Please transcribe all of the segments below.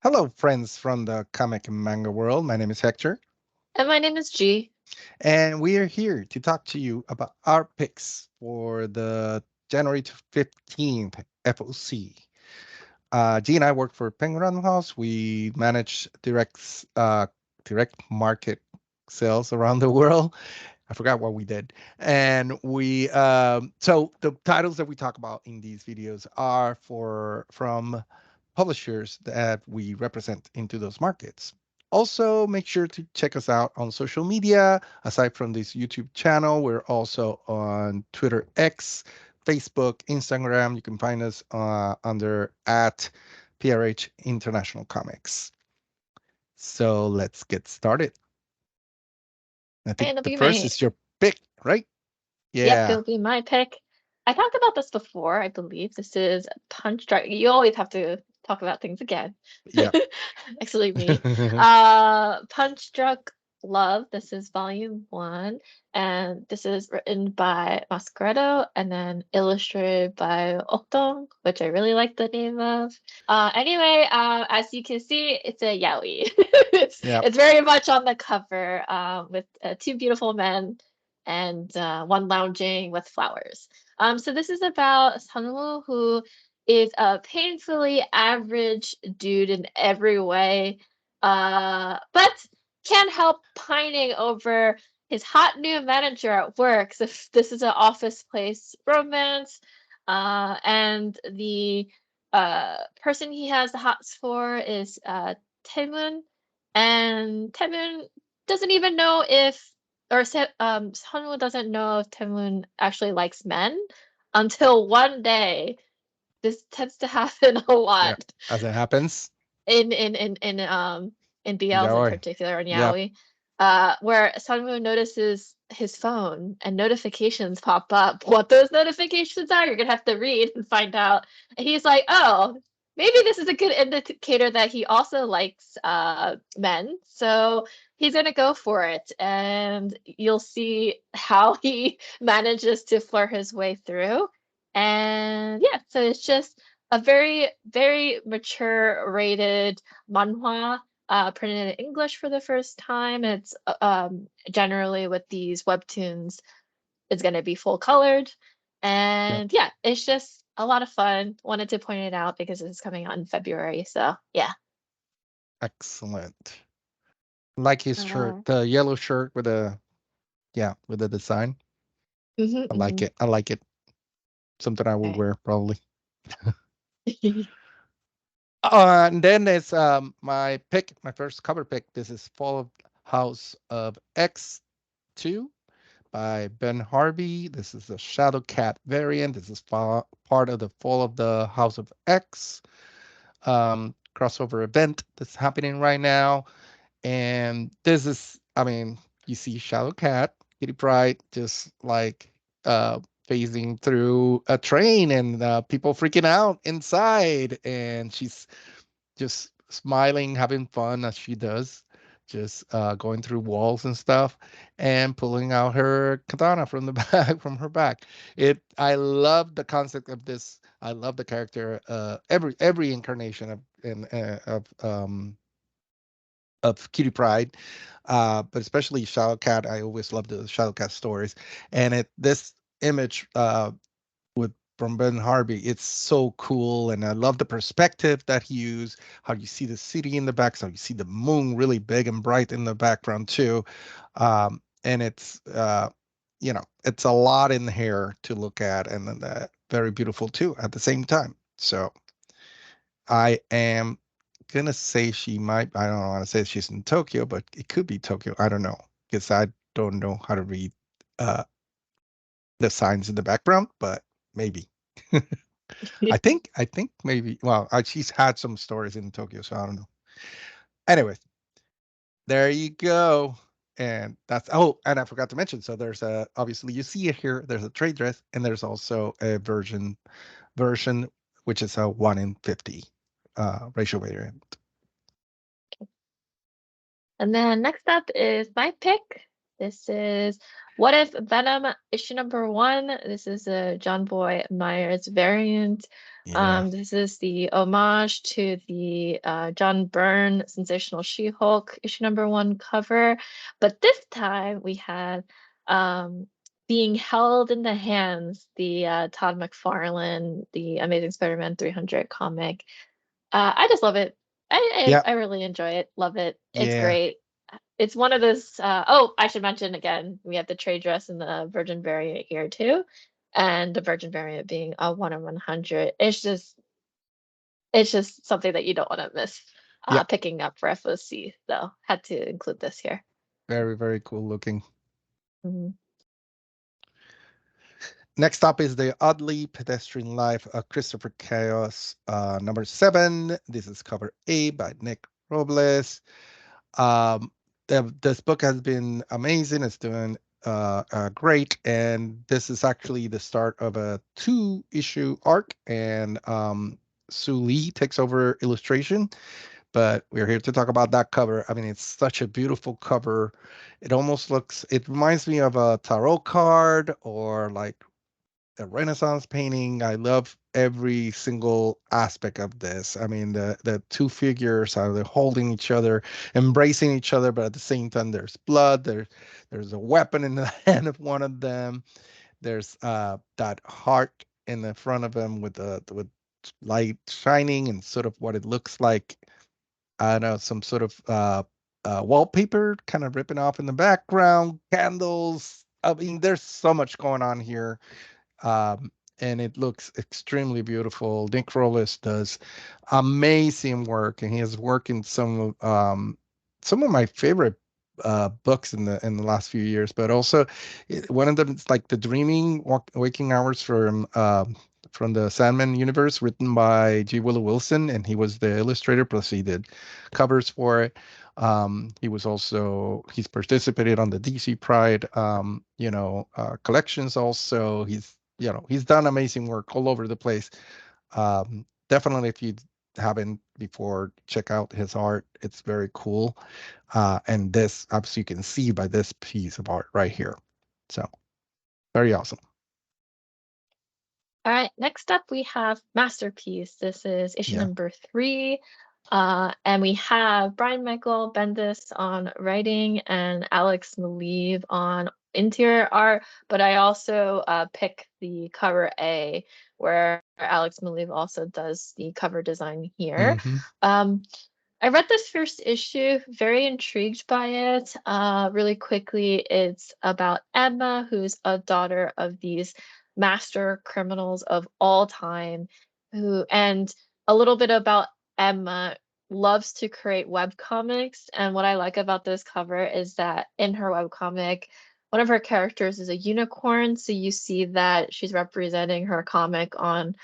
Hello, friends from the comic and manga world. My name is Hector, And my name is G. and we are here to talk to you about our picks for the January 15th FOC. G and I work for Penguin Random House. We manage direct market sales around the world. I forgot what we did. And so the titles that we talk about in these videos are from publishers that we represent into those markets. Also, make sure to check us out on social media. Aside from this YouTube channel, we're also on Twitter X, Facebook, Instagram. You can find us under at PRH International Comics. So let's get started. I think And it'll the be first my is your pick, right? Yep, Yeah. it'll be my pick. I talked about this before, I believe. This is Punch Drunk. You always have to talk about things again. Yep. Excluding me. Punch Drunk Love. This is volume one, and this is written by Masqueredo and then illustrated by Octong, which I really like the name of. Anyway, as you can see, it's a yaoi. it's Yep. it's very much on the cover, with two beautiful men and one lounging with flowers. So this is about Sunwoo, who is a painfully average dude in every way, but can't help pining over his hot new manager at work. So this is an office place romance, and the person he has the hots for is Taemun, and Taemun doesn't even know if Sunwoo doesn't know if Taemun actually likes men until one day. This tends to happen a Yep. lot As it happens. in BLs in Yaoi. particular in Yep. yaoi, where Sunwoo notices his phone and notifications pop up. What those notifications are, you're gonna have to read and find out. And he's like, oh, maybe this is a good indicator that he also likes men. So he's gonna go for it, and you'll see how he manages to flirt his way through. And yeah, so it's just a very, very mature rated manhwa, printed in English for the first time. It's generally with these webtoons, it's going to be full colored. Yep. And yeah, it's just a lot of fun. Wanted to point it out because it's coming out in February. So yeah. Excellent. Like his shirt, Uh, the yellow shirt with the design. I like mhm. it. I like it. Something I would Right. wear probably. And then there's my pick, my first cover pick. This is Fall of House of X2 by Ben Harvey. This is a Shadow Cat variant. This is part of the Fall of the House of X crossover event that's happening right now. And this is, I mean, you see Shadow Cat, Kitty Pryde, just like phasing through a train and people freaking out inside. And she's just smiling, having fun as she does, just going through walls and stuff, and pulling out her katana from the back from her back. I love the concept of this. I love the character. Every incarnation of Kitty Pride, but especially Shadow Cat. I always love the Shadow Cat stories, and this image with from Ben Harvey. It's so cool, and I love the perspective that he used. How you see the city in the back, so you see the moon really big and bright in the background too, and it's a lot in here to look at, and then very beautiful too at the same time. So I am gonna say she might. I don't want to say she's in Tokyo, but it could be Tokyo. I don't know because I don't know how to read uh, the signs in the background, but maybe. I think maybe. Well, she's had some stories in Tokyo, so I don't know. Anyways, there you go. And that's and I forgot to mention. So there's a obviously you see it here. There's a trade dress, and there's also a version which is a 1 in 50 ratio variant. And then next up is my pick. This is What If Venom issue number one? This is a John Boy Myers variant. Yeah. This is the homage to the John Byrne Sensational She-Hulk issue number one cover, but this time we had um, being held in the hands the Todd McFarlane, the Amazing Spider-Man 300 comic. I just love it. Yeah. I really enjoy it. Love it. It's Yeah. great. It's one of those. Oh, I should mention again, we have the trade dress and the Virgin variant here too, and the Virgin variant being a 1 in 100. It's just something that you don't want to miss. Yeah. Picking up for FOC, so had to include this here. Very, very cool looking. Mhm. Next up is the Oddly Pedestrian Life of Christopher Chaos, number 7. This is cover A by Nick Robles. Um, this book has been amazing. It's doing great, and this is actually the start of a 2-issue arc. And Sue Lee takes over illustration, but we're here to talk about that cover. I mean, it's such a beautiful cover. It reminds me of a tarot card or like a Renaissance painting. I love every single aspect of this. I mean, the two figures are they holding each other, embracing each other, but at the same time, there's blood. There's a weapon in the hand of one of them. There's that heart in the front of him with light shining and sort of what it looks like. I don't know, some sort of wallpaper kind of ripping off in the background, candles. I mean, there's so much going on here, um, and it looks extremely beautiful. Nick Rollis does amazing work, and he has worked in some of my favorite books in the last few years. But also, one of them is like the Waking Hours from the Sandman universe, written by G. Willow Wilson, and he was the illustrator. Plus, he did covers for it. He's participated on the DC Pride, collections. Also, he's done amazing work all over the place. Definitely, if you haven't before, check out his art. It's very cool. And this, obviously, you can see by this piece of art right here. So very awesome. All right, next up we have Masterpiece. This is issue Yeah. number 3. And we have Brian Michael Bendis on writing and Alex Maleev on interior art, but I also pick the cover A, where Alex Maleev also does the cover design here. Hmm. Um, I read this first issue, very intrigued by it. Really quickly, it's about Emma, who's a daughter of these master criminals of all time, and a little bit about Emma loves to create web comics. And what I like about this cover is that in her web comic, one of her characters is a unicorn. So you see that she's representing her comic on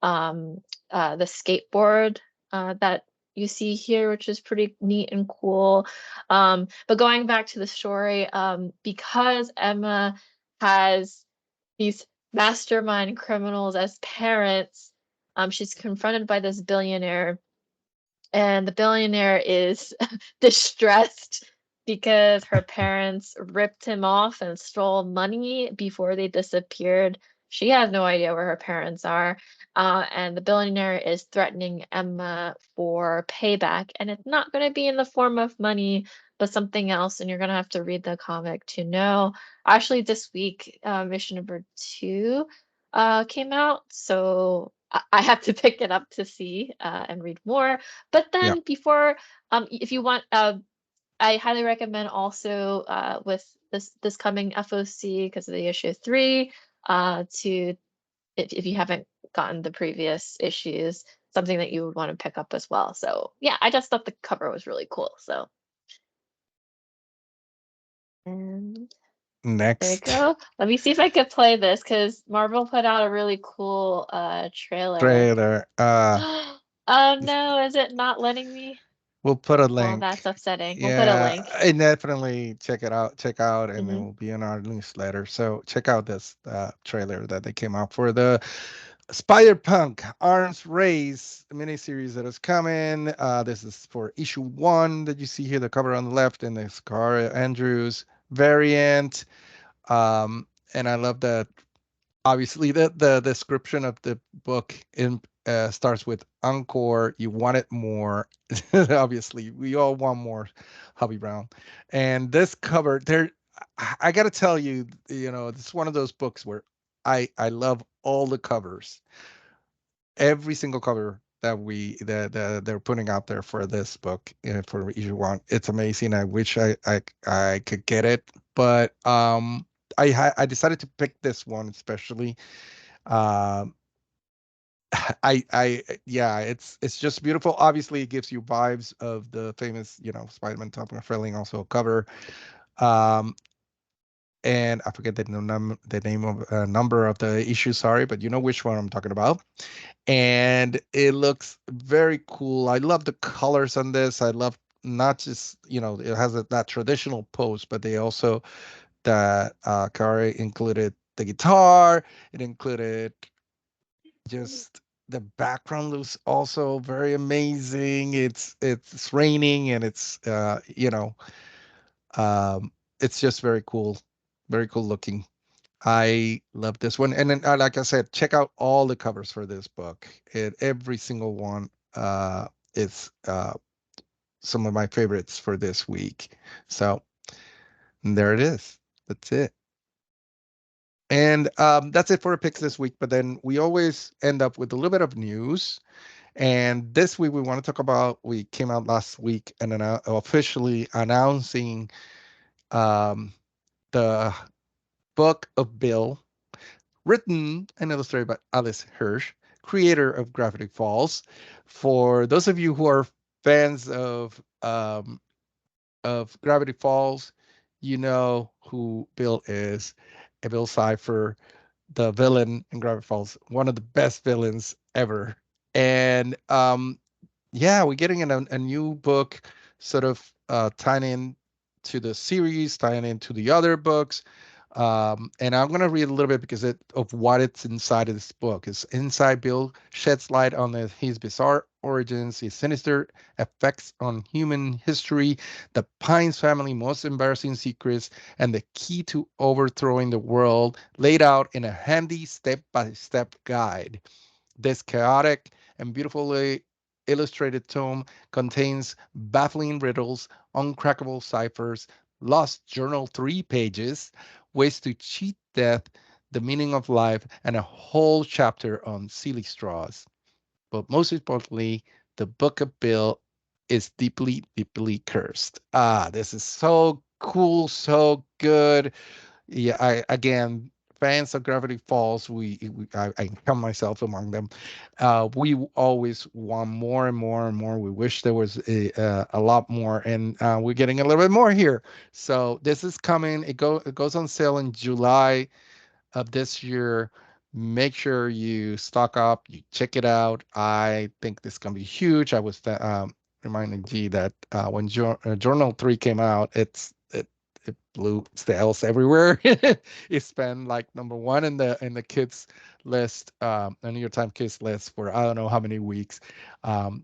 um, the skateboard that you see here, which is pretty neat and cool. But going back to the story, because Emma has these mastermind criminals as parents, she's confronted by this billionaire, and the billionaire is distressed because her parents ripped him off and stole money before they disappeared. She has no idea where her parents are. And the billionaire is threatening Emma for payback. And it's not going to be in the form of money, but something else. And you're going to have to read the comic to know. Actually, this week, mission number 2 came out. So I have to pick it up to see and read more. But Yeah. then before, if you want, I highly recommend also with this coming FOC because of the issue 3, to if you haven't gotten the previous issues, something that you would want to pick up as well. So yeah, I just thought the cover was really cool. So and there you Next go. Let me see if I could play this because Marvel put out a really cool trailer. trailer. Oh no, is it not letting me? We'll put a Well, link. that's upsetting. We'll put a Yeah, link. and definitely check it out. Check out, and it Hmm. will be in our newsletter. So check out this trailer that they came out for the Spider-Punk Arms Race miniseries that is coming. This is for issue 1 that you see here, the cover on the left, and the Scar Andrews variant. And I love that. Obviously, the description of the book starts with encore. You want it more. Obviously, we all want more, Hobby Brown. And this cover, there, I got to tell you, it's one of those books where I love all the covers, every single cover that they're putting out there for this book, for issue one. It's amazing. I wish I could get it, but I decided to pick this one especially. um yeah, it's just beautiful. Obviously, it gives you vibes of the famous, Spider-Man Tom McFarlane also cover. um and I forget the name of number of the issue, sorry, but you know which one I'm talking about. And it looks very cool. I love the colors on this. I love, not just, it has that traditional pose, but they also, that Kari included the guitar. It included just the background looks also very amazing. It's raining, and it's just very cool looking. I love this one. And then, like I said, check out all the covers for this book. Every single one is some of my favorites for this week. So there it is. That's it. And that's it for our picks this week. But then we always end up with a little bit of news. And this week we want to talk about, we came out last week and then officially announcing um, the book of Bill, written and illustrated by Alice Hirsch, creator of Gravity Falls. For those of you who are fans of Gravity Falls, you know who Bill is. Bill Cipher, the villain in Gravity Falls, one of the best villains ever. And yeah, we're getting a new book, sort of tying in to the series, tying into the other books. And I'm going to read a little bit because of what it's inside of this book. It's inside Bill sheds light on his bizarre origins, his sinister effects on human history, the Pines family most embarrassing secrets, and the key to overthrowing the world, laid out in a handy step-by-step guide. This chaotic and beautifully illustrated tome contains baffling riddles, uncrackable ciphers, lost journal 3 pages, ways to cheat death, the meaning of life, and a whole chapter on silly straws. But most importantly, the Book of Bill is deeply, deeply cursed. This is so cool, so good. Yeah, I again, fans of Gravity Falls, I count myself among them. We always want more and more and more. We wish there was a lot more, and we're getting a little bit more here. So this is coming. It goes on sale in July of this year. Make sure you stock up, you check it out. I think this can be huge. I was reminding G that when Journal 3 came out, it blew sales everywhere. It's been like number one in the kids list, the New York Times kids list for I don't know how many weeks.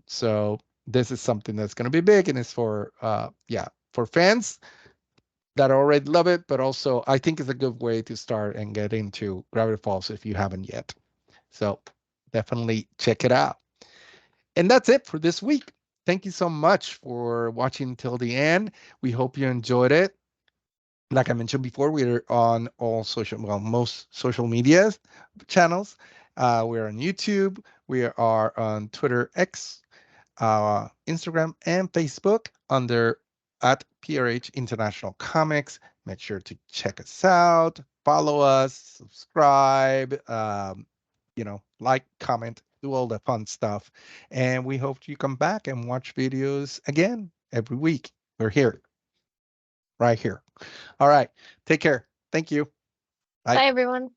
So this is something that's going to be big, and it's for yeah, for fans that already love it, but also I think it's a good way to start and get into Gravity Falls if you haven't yet. So definitely check it out. And that's it for this week. Thank you so much for watching till the end. We hope you enjoyed it. Like I mentioned before, we're on all most social media channels. We're on YouTube. We are on Twitter X, Instagram, and Facebook under at PRH International Comics. Make sure to check us out, follow us, subscribe, like, comment, do all the fun stuff. And we hope you come back and watch videos again every week. We're here, right here. All right. Take care. Thank you. Bye. Bye, everyone.